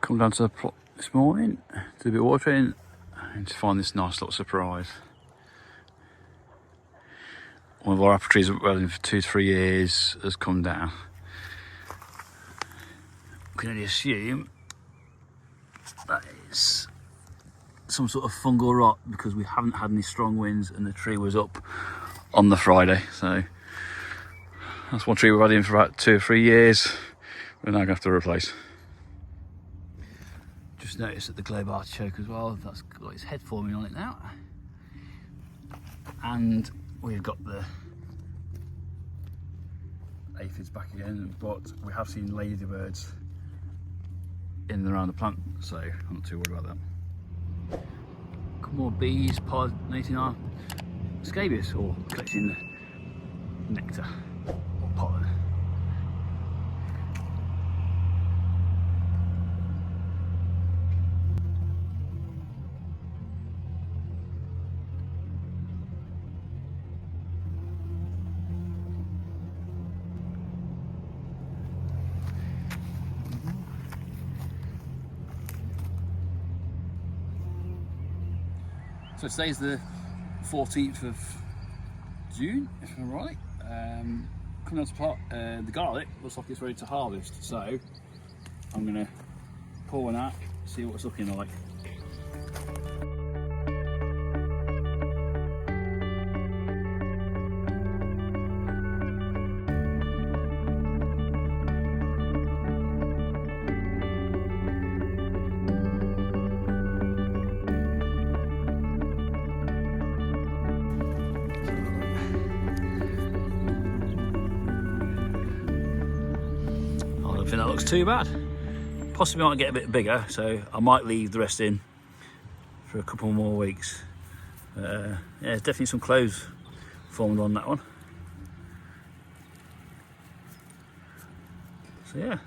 Come down to the plot this morning, do a bit of watering, and to find this nice little surprise. One of our apple trees that we've had for 2 to 3 years has come down. We can only assume that is some sort of fungal rot because we haven't had any strong winds and the tree was up on the Friday. So that's one tree we've had in for about 2 or 3 years. We're now going to have to replace. Just noticed that the globe artichoke as well, that's got its head forming on it now. And we've got the aphids back again, but we have seen ladybirds in and around the plant, so I'm not too worried about that. A couple more bees pollinating our Scabiosa, or collecting the nectar or pollen. So today's the 14th of June, if I'm right. Coming out to pot, the garlic looks like it's ready to harvest, so I'm going to pour one out, see what it's looking like. I don't think that looks too bad. Possibly might get a bit bigger, so I might leave the rest in for a couple more weeks. Yeah, there's definitely some cloves formed on that one. So yeah.